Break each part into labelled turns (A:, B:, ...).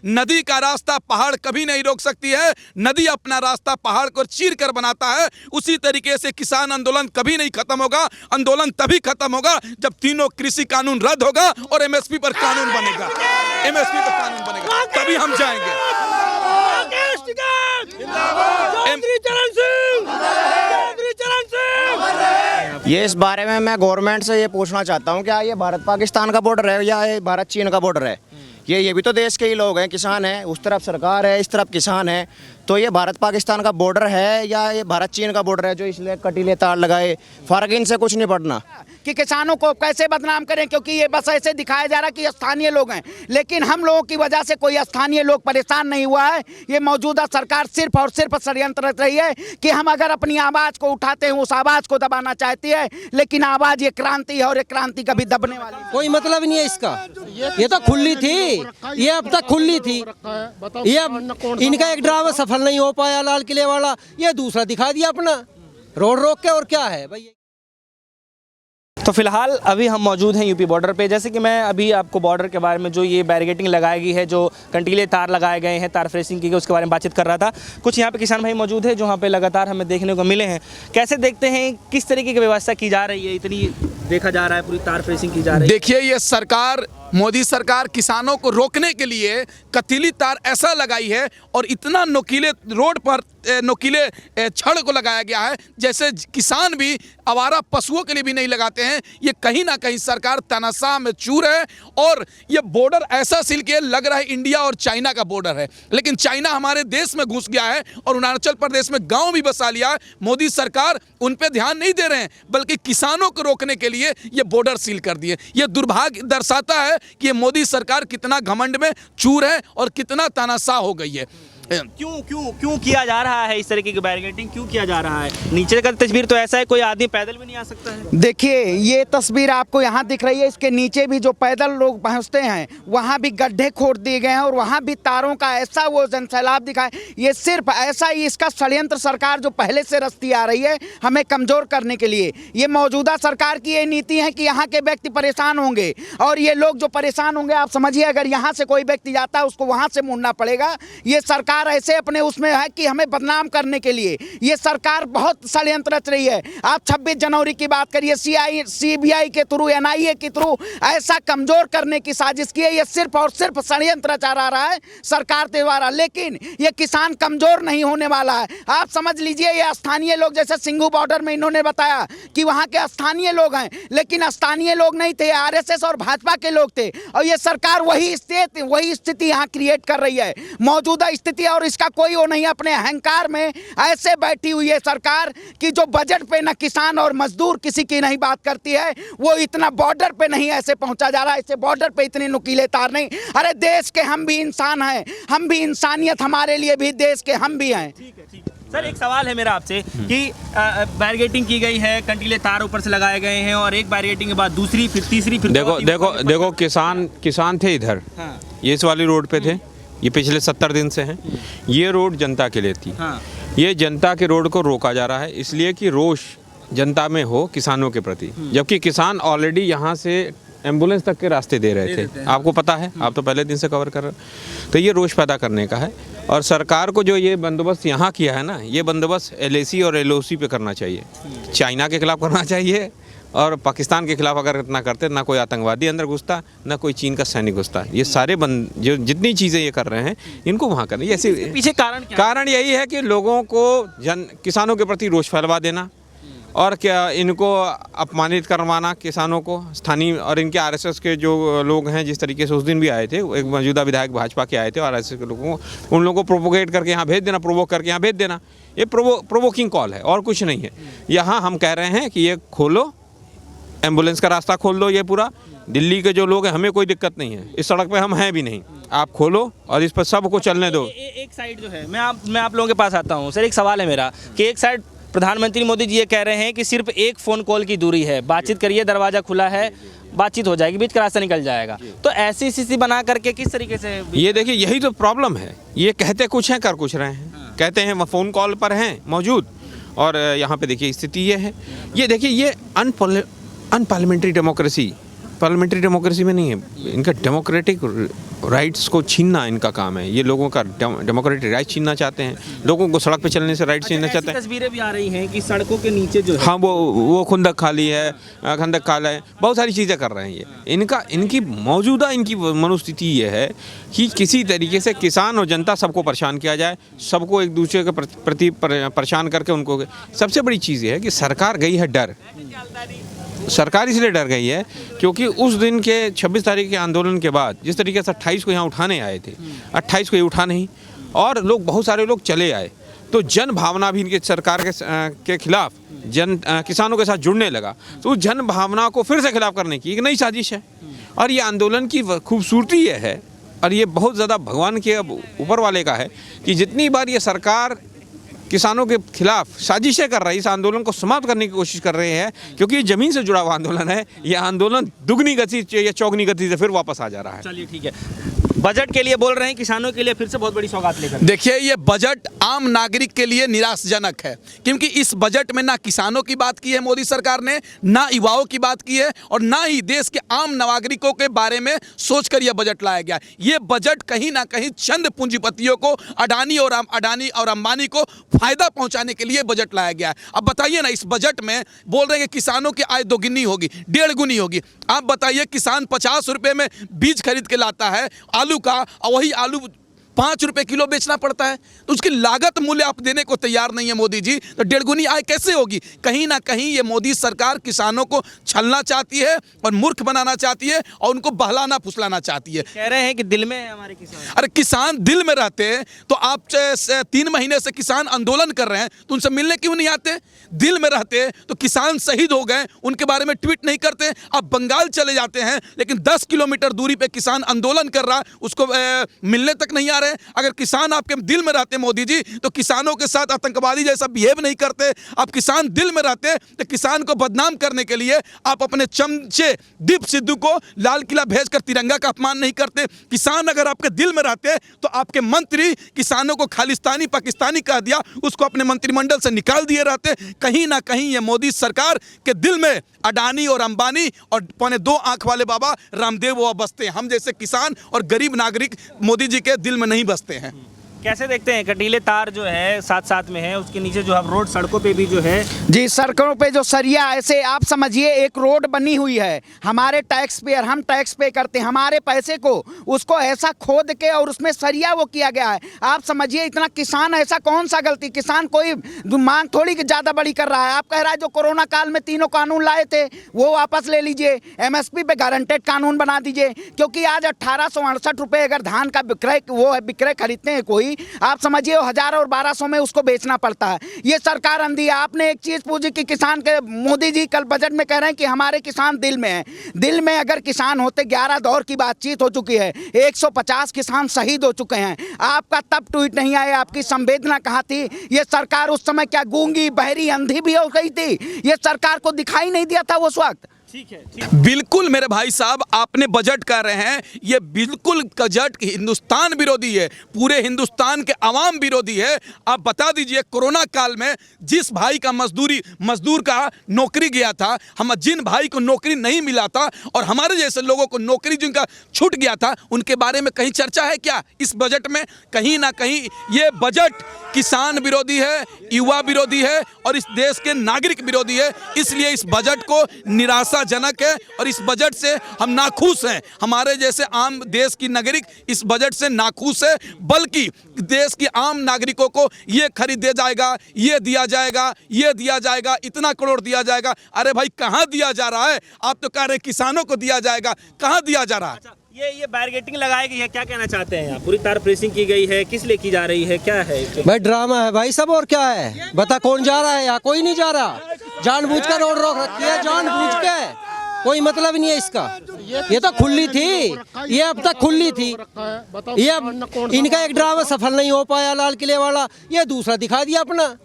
A: नदी का रास्ता पहाड़ कभी नहीं रोक सकती है, नदी अपना रास्ता पहाड़ को चीर कर बनाता है। उसी तरीके से किसान आंदोलन कभी नहीं खत्म होगा। आंदोलन तभी खत्म होगा जब तीनों कृषि कानून रद्द होगा और एमएसपी पर कानून बनेगा। एमएसपी पर कानून बनेगा तभी हम जाएंगे।
B: ये इस बारे में मैं गवर्नमेंट से ये पूछना चाहता हूँ, क्या ये भारत पाकिस्तान का बॉर्डर है या ये भारत चीन का बॉर्डर है? ये भी तो देश के ही लोग हैं, किसान हैं, उस तरफ सरकार है, इस तरफ किसान है। तो ये भारत पाकिस्तान का बॉर्डर है या ये भारत चीन का बॉर्डर है जो इसलिए कटीले तार लगाए? फर्क इनसे कुछ नहीं पड़ना
C: कि किसानों को कैसे बदनाम करें, क्योंकि ये बस ऐसे दिखाया जा रहा है कि स्थानीय लोग हैं, लेकिन हम लोगों की वजह से कोई स्थानीय लोग परेशान नहीं हुआ है। ये मौजूदा सरकार सिर्फ और सिर्फ षड्यंत्र रच रही है कि हम अगर अपनी आवाज़ को उठाते हैं उस आवाज़ को दबाना चाहती है, लेकिन आवाज़ ये क्रांति है और ये क्रांति कभी दबने वाली है।
D: कोई मतलब नहीं है इसका। ये तो खुली थी, ये अब तक खुली थी। ये अब इनका एक ड्रामा सफल नहीं हो पाया लाल किले वाला, ये दूसरा दिखा दिया अपना रोड रोक के। और क्या है भाई?
E: तो फिलहाल अभी हम मौजूद हैं यूपी बॉर्डर पे। जैसे कि मैं अभी आपको बॉर्डर के बारे में जो ये बैरिकेडिंग लगाई गई है, जो कंटीले तार लगाए गए हैं, तार फ्रेसिंग की गई, उसके बारे में बातचीत कर रहा था। कुछ यहाँ पे किसान भाई मौजूद है जो यहाँ पे लगातार हमें देखने को मिले हैं। कैसे देखते हैं किस तरीके की व्यवस्था की जा रही है? इतनी देखा जा रहा है पूरी तार फ्रेसिंग की जा रही है।
A: देखिए, ये सरकार, मोदी सरकार किसानों को रोकने के लिए कतीली तार ऐसा लगाई है और इतना नुकीले रोड पर नुकीले छड़ को लगाया गया है जैसे किसान भी आवारा पशुओं के लिए भी नहीं लगाते हैं। ये कहीं ना कहीं सरकार तानाशाह में चूर है और ये बॉर्डर ऐसा सिल के लग रहा है इंडिया और चाइना का बॉर्डर है, लेकिन चाइना हमारे देश में घुस गया है और अरुणाचल प्रदेश में गांव भी बसा लिया है। मोदी सरकार उन पे ध्यान नहीं दे रहे हैं, बल्कि किसानों को रोकने के लिए ये बॉर्डर सील कर दिए। ये दुर्भाग्य दर्शाता है कि ये मोदी सरकार कितना घमंड में चूर है और कितना तानाशाह हो गई है।
E: क्यों किया जा रहा है इस तरीके की बैरिकेडिंग? क्यों किया जा रहा है? नीचे का तस्वीर तो ऐसा है, कोई आदमी पैदल भी नहीं आ सकता है।
C: देखिए, ये तस्वीर आपको यहाँ दिख रही है, इसके नीचे भी जो पैदल लोग पहुँचते हैं वहाँ भी गड्ढे खोद दिए गए हैं और वहाँ भी तारों का ऐसा वो जनसैलाब दिखा है। ये सिर्फ ऐसा ही इसका षड्यंत्र सरकार जो पहले से रचती आ रही है हमें कमज़ोर करने के लिए। ये मौजूदा सरकार की ये नीति है कि यहाँ के व्यक्ति परेशान होंगे और ये लोग जो परेशान होंगे, आप समझिए अगर यहाँ से कोई व्यक्ति जाता है उसको वहाँ से मुड़ना पड़ेगा। ये सरकार ऐसे अपने उसमें है कि हमें बदनाम करने के लिए ये सरकार बहुत षड्यंत्र रच रही है। आप 26 जनवरी की बात करिए, CBI के थ्रू, NIA के थ्रू ऐसा कमजोर करने की साजिश की है। ये सिर्फ और सिर्फ षड्यंत्र रचा रहा है सरकार के द्वारा, लेकिन ये किसान कमजोर नहीं होने वाला है। आप समझ लीजिए, ये स्थानीय लोग, जैसे सिंघू बॉर्डर में इन्होंने बताया कि वहाँ के स्थानीय लोग हैं, लेकिन स्थानीय लोग नहीं थे, RSS और भाजपा के लोग थे और ये सरकार वही स्थिति यहाँ क्रिएट कर रही है, मौजूदा स्थिति। और इसका कोई वो नहीं, अपने अहंकार में ऐसे बैठी हुई है सरकार कि जो बजट पे न किसान और मजदूर किसी की नहीं बात करती है, वो इतना बॉर्डर पे नहीं ऐसे पहुंचा जा रहा है, ऐसे बॉर्डर पे इतने नुकीले तार नहीं। अरे देश के हम भी इंसान हैं, हम भी इंसानियत हमारे लिए भी देश के हम भी हैं।
E: ठीक है। सर, एक सवाल है मेरा आपसे कि बैरिकेडिंग की गई है, कंटीले तार ऊपर से लगाए गए हैं और एक बैरिकेडिंग के बाद दूसरी, फिर तीसरी, फिर
F: देखो किसान थे इधर।
E: हाँ।
F: ये इस वाली रोड पे थे, ये पिछले 70 दिन से हैं। ये रोड जनता के लिए थी।
E: हाँ।
F: ये जनता के रोड को रोका जा रहा है इसलिए कि रोष जनता में हो किसानों के प्रति, जबकि किसान ऑलरेडी यहाँ से एम्बुलेंस तक के रास्ते दे रहे थे। आपको पता है, आप तो पहले दिन से कवर कर रहे हो। तो ये रोष पैदा करने का है और सरकार को जो ये बंदोबस्त यहाँ किया है ना, ये बंदोबस्त LAC और LOC पे करना चाहिए। चाइना के खिलाफ करना चाहिए और पाकिस्तान के खिलाफ अगर इतना करते, ना कोई आतंकवादी अंदर घुसता, ना कोई चीन का सैनिक घुसता। ये सारे जो जितनी चीज़ें ये कर रहे हैं इनको वहाँ करना। ऐसे
E: पीछे कारण
F: यही है कि लोगों को किसानों के प्रति रोष फैलवा देना और क्या इनको अपमानित करवाना किसानों को। स्थानीय और इनके RSS के जो लोग हैं, जिस तरीके से उस दिन भी आए थे, एक मौजूदा विधायक भाजपा के आए थे और RSS के लोगों को, उन लोगों को प्रोवोकेट करके यहाँ भेज देना, प्रोवोक करके यहाँ भेज देना। ये प्रोवोकिंग कॉल है और कुछ नहीं है। यहाँ हम कह रहे हैं कि ये खोलो, एम्बुलेंस का रास्ता खोल दो। ये पूरा दिल्ली के जो लोग हैं, हमें कोई दिक्कत नहीं है, इस सड़क पे हम हैं भी नहीं, आप खोलो और इस पर सबको चलने दो।
E: एक साइड जो है, मैं आप लोगों के पास आता हूँ। सर, एक सवाल है मेरा कि एक साइड प्रधानमंत्री मोदी जी ये कह रहे हैं कि सिर्फ एक फ़ोन कॉल की दूरी है, बातचीत करिए, दरवाज़ा खुला है, बातचीत हो जाएगी, बीच का रास्ता निकल जाएगा। तो ऐसी स्थिति बना करके किस तरीके से? ये
F: देखिए, यही तो प्रॉब्लम है। ये कहते कुछ हैं, कर कुछ रहे हैं। कहते हैं वह फ़ोन कॉल पर हैं मौजूद और यहाँ पे देखिए स्थिति ये है। ये देखिए, ये अनपार्लियामेंट्री डेमोक्रेसी पार्लियामेंट्री डेमोक्रेसी में नहीं है। इनका डेमोक्रेटिक राइट्स को छीनना इनका काम है। ये लोगों का डेमोक्रेटिक राइट छीनना चाहते हैं, लोगों को सड़क पे चलने से राइट छीनना चाहते हैं।
E: तस्वीरें भी आ रही हैं कि सड़कों के नीचे जो है
F: हाँ, वो खुंदक खाली है, खंदक खाला है, बहुत सारी चीज़ें कर रहे हैं ये। इनकी मौजूदा इनकी मनोस्थिति ये है कि किसी तरीके से किसान और जनता सबको परेशान किया जाए, सबको एक दूसरे के प्रति परेशान करके उनको। सबसे बड़ी चीज़ ये है कि सरकार गई है डर। सरकार इसलिए डर गई है क्योंकि उस दिन के 26 तारीख के आंदोलन के बाद जिस तरीके से 28 को यहाँ उठाने आए थे, 28 को ये उठा नहीं और बहुत सारे लोग चले आए, तो जन भावना भी इनके सरकार के खिलाफ किसानों के साथ जुड़ने लगा। तो उस जन भावना को फिर से खिलाफ करने की एक नई साजिश है। और ये आंदोलन की खूबसूरती ये है, और ये बहुत ज़्यादा भगवान के ऊपर वाले का है कि जितनी बार ये सरकार किसानों के खिलाफ साजिशें कर रही है, इस आंदोलन को समाप्त करने की कोशिश कर रहे हैं, क्योंकि ये ज़मीन से जुड़ा हुआ आंदोलन है। ये आंदोलन दुगनी गति या चौगनी गति से फिर वापस आ जा रहा है।
E: चलिए ठीक है, बजट के लिए बोल रहे हैं, किसानों के लिए फिर से बहुत बड़ी सौगात लेकर।
A: देखिए, ये बजट आम नागरिक के लिए निराशाजनक है, क्योंकि इस बजट में ना किसानों की बात की है मोदी सरकार ने, ना युवाओं की बात की है, और ना ही देश के आम नागरिकों के बारे में सोचकर यह बजट लाया गया। ये बजट कहीं ना कहीं चंद पूंजीपतियों को, अडानी और अंबानी को फायदा पहुंचाने के लिए बजट लाया गया है। अब बताइए ना, इस बजट में बोल रहे हैं कि किसानों की आय दोगुनी होगी, 1.5 गुनी होगी। आप बताइए, किसान 50 रुपए में बीज खरीद के लाता है आलू का, और वही आलू 5 रुपए किलो बेचना पड़ता है, तो उसकी लागत मूल्य आप देने को तैयार नहीं है मोदी जी, तो 1.5 गुनी आय कैसे होगी? कहीं ना कहीं ये मोदी सरकार किसानों को छलना चाहती है और मूर्ख बनाना चाहती है और उनको बहलाना फुसलाना चाहती है।
E: कह रहे हैं कि दिल में है हमारे किसान।
A: अरे किसान दिल में रहते तो आप 3 महीने से किसान आंदोलन कर रहे हैं, तो उनसे मिलने क्यों नहीं आते? दिल में रहते तो किसान शहीद हो गए, उनके बारे में ट्वीट नहीं करते। आप बंगाल चले जाते हैं, लेकिन 10 किलोमीटर दूरी पे किसान आंदोलन कर रहा, उसको मिलने तक नहीं आ रहे। अगर किसान आपके दिल में रहते मोदी जी, तो किसानों के साथ आतंकवादी जैसा बिहेव नहीं करते। आप किसान दिल में रहते तो किसान को बदनाम करने के लिए आप अपने चमचे दीप सिद्धू को लाल किला भेजकर तिरंगा का अपमान नहीं करते। किसान अगर आपके दिल में रहते तो आपके मंत्री किसानों को खालिस्तानी पाकिस्तानी कह दिया, उसको अपने मंत्रिमंडल से निकाल दिए रहते। कहीं ना कहीं ये मोदी सरकार के दिल में अडानी और अंबानी और 2 आंख वाले बाबा रामदेव बाबा बसते हैं। हम जैसे किसान और गरीब नागरिक मोदी जी के दिल में नहीं बसते हैं।
E: कैसे देखते हैं कंटीले तार जो है साथ साथ में है, उसके नीचे जो हम रोड सड़कों पे भी जो है
C: जी, सड़कों पे जो सरिया, ऐसे आप समझिए एक रोड बनी हुई है, हमारे टैक्स पेयर, हम टैक्स पे करते हैं, हमारे पैसे को उसको ऐसा खोद के और उसमें सरिया वो किया गया है। आप समझिए, इतना किसान, ऐसा कौन सा गलती, किसान कोई मांग थोड़ी ज़्यादा बड़ी कर रहा है। आप कह रहा है जो कोरोना काल में 3 कानून लाए थे वो वापस ले लीजिए, MSP पे गारंटेड कानून बना दीजिए, क्योंकि आज 1868 रुपये अगर धान का विक्रय खरीदते हैं कोई, आप समझिए 1000 और 1200 में उसको बेचना पड़ता है। ये सरकार अंधी है। आपने एक चीज पूछी कि किसान के, मोदी जी कल बजट में कह रहे हैं कि हमारे किसान दिल में है। दिल में अगर किसान होते, 11 दौर की बातचीत हो चुकी है, 150 किसान शहीद हो चुके हैं। आपका तब ट्वीट नहीं आया, आपकी संवेदना कहाँ थी? ये सरकार उस समय क्या गूंगी, बहरी, अंधी भी हो गई थी? ये सरकार को दिखाई नहीं दिया था उस वक्त?
E: ठीक है।
A: बिल्कुल मेरे भाई साहब, आपने बजट कह रहे हैं, ये बिल्कुल बजट हिंदुस्तान विरोधी है, पूरे हिंदुस्तान के आवाम विरोधी है। आप बता दीजिए, कोरोना काल में जिस भाई का मजदूर का नौकरी गया था, हम जिन भाई को नौकरी नहीं मिला था और हमारे जैसे लोगों को नौकरी जिनका छूट गया था, उनके बारे में कहीं चर्चा है क्या इस बजट में? कहीं ना कहीं ये बजट किसान विरोधी है, युवा विरोधी है और इस देश के नागरिक विरोधी है। इसलिए इस बजट को निराशाजनक है और इस बजट से हम नाखुश हैं। हमारे जैसे आम देश की नागरिक इस बजट से नाखुश है, बल्कि देश की आम नागरिकों को ये खरीदे जाएगा, ये दिया जाएगा, ये दिया जाएगा, इतना करोड़ दिया जाएगा। अरे भाई, कहाँ दिया जा रहा है? आप तो कह रहे किसानों को दिया जाएगा, कहाँ दिया जा रहा है?
E: ये बैरिकेडिंग लगाई गई है, क्या कहना चाहते हैं आप? पूरी तार प्रेसिंग की गई है, किस लिए की जा रही है, क्या है?
D: भाई ड्रामा है भाई सब, और क्या है? बता कौन जा रहा है? यहाँ कोई नहीं जा रहा, जानबूझकर रोड रोक रखी है, जानबूझ के, कोई मतलब नहीं है इसका। ये तो खुली थी, ये अब तक खुली थी, ये अब इनका एक ड्रामा सफल नहीं हो पाया लाल किले वाला, ये दूसरा दिखा दिया अपना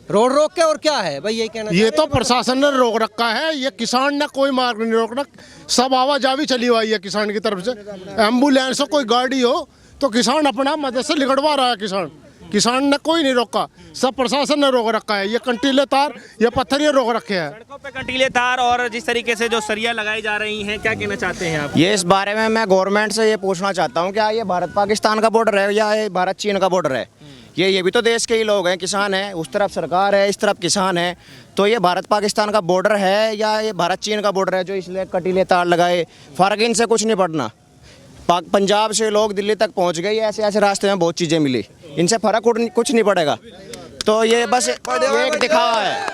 D: रोड रोक के, और क्या है भाई? यही कहना,
G: ये तो प्रशासन ने रोक रखा है, ये किसान ने कोई मार्ग नहीं रोक रखा। सब आवाजावी चली हुई है किसान की तरफ से, एम्बुलेंस हो, कोई गाड़ी हो, तो किसान अपना मदद से लिगड़वा रहा है किसान। किसान ने कोई नहीं रोका, सब प्रशासन ने रोक रखा है। ये कंटीले तार, ये पत्थर ये रोक रखे हैं।
E: सड़कों पे कंटीले तार और जिस तरीके से जो सरिया लगाई जा रही हैं, क्या कहना चाहते हैं आप?
B: ये इस बारे में मैं गवर्नमेंट से ये पूछना चाहता हूँ, क्या ये भारत पाकिस्तान का बॉर्डर है या ये भारत चीन का बॉर्डर है? ये भी तो देश के ही लोग हैं, किसान हैं, उस तरफ सरकार है, इस तरफ किसान है। तो ये भारत पाकिस्तान का बॉर्डर है या ये भारत चीन का बॉर्डर है जो इसलिए कटीले तार लगाए? फ़र्क इनसे कुछ नहीं पड़ना। पंजाब से लोग दिल्ली तक पहुंच गए, ऐसे ऐसे रास्ते में बहुत चीज़ें मिली, इनसे फ़र्क कुछ नहीं पड़ेगा। तो ये बस ये एक दिखावा है,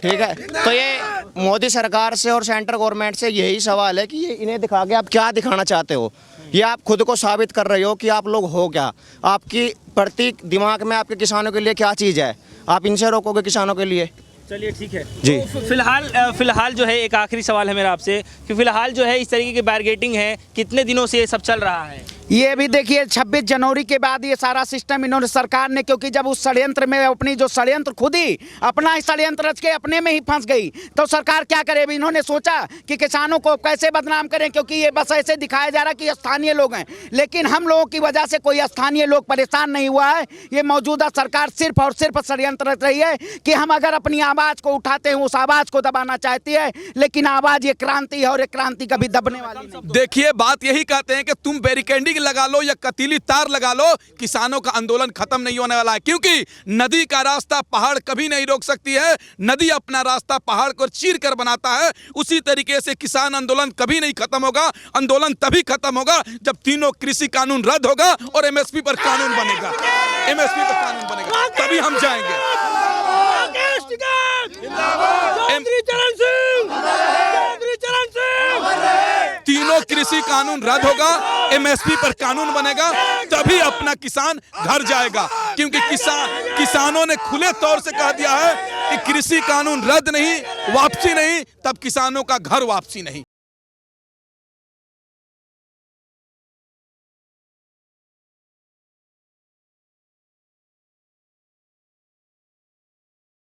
B: ठीक है। तो ये मोदी सरकार से और सेंट्रल गवर्नमेंट से यही सवाल है कि ये इन्हें दिखा के आप क्या दिखाना चाहते हो? ये आप खुद को साबित कर रहे हो कि आप लोग हो क्या? आपकी प्रतीक दिमाग में आपके किसानों के लिए क्या चीज़ है? आप इनसे रोकोगे किसानों के लिए?
E: चलिए ठीक है
B: जी।
E: तो फिलहाल जो है एक आखिरी सवाल है मेरा आपसे कि फिलहाल जो है इस तरीके की बैरिकेडिंग है, कितने दिनों से ये सब चल रहा है?
C: ये भी देखिए 26 जनवरी के बाद ये सारा सिस्टम इन्होंने सरकार ने, क्योंकि जब उस षड्यंत्र में अपनी जो षड्यंत्र खुद ही अपना ही षड्यंत्र रच के अपने में ही फंस गई, तो सरकार क्या करे? अभी इन्होंने सोचा कि किसानों को कैसे बदनाम करें, क्योंकि ये बस ऐसे दिखाया जा रहा है कि स्थानीय लोग हैं, लेकिन हम लोगों की वजह से कोई स्थानीय लोग परेशान नहीं हुआ है। ये मौजूदा सरकार सिर्फ और सिर्फ षड्यंत्र रच रही है कि हम अगर अपनी आवाज़ को उठाते हैं उस आवाज़ को दबाना चाहती है, लेकिन आवाज़ ये क्रांति है और ये क्रांति कभी दबने वाली नहीं।
A: देखिए, बात यही कहते हैं कि तुम बैरिकेडिंग लगा लो या कतीली तार लगा लो, किसानों का आंदोलन खत्म नहीं होने वाला है, क्योंकि नदी का रास्ता पहाड़ कभी नहीं रोक सकती है। नदी अपना रास्ता पहाड़ को चीर कर बनाता है। उसी तरीके से किसान आंदोलन कभी नहीं खत्म होगा। आंदोलन तभी खत्म होगा जब तीनों कृषि कानून रद्द होगा और एमएसपी पर कानून बनेगा। एमएसपी पर कानून बनेगा, तभी हम जाएंगे। तीनों कृषि कानून रद्द होगा, एमएसपी पर कानून बनेगा, तभी अपना किसान घर जाएगा। क्योंकि किसानों ने खुले तौर से कह दिया है कि कृषि कानून रद्द नहीं, वापसी नहीं, तब किसानों का घर वापसी नहीं।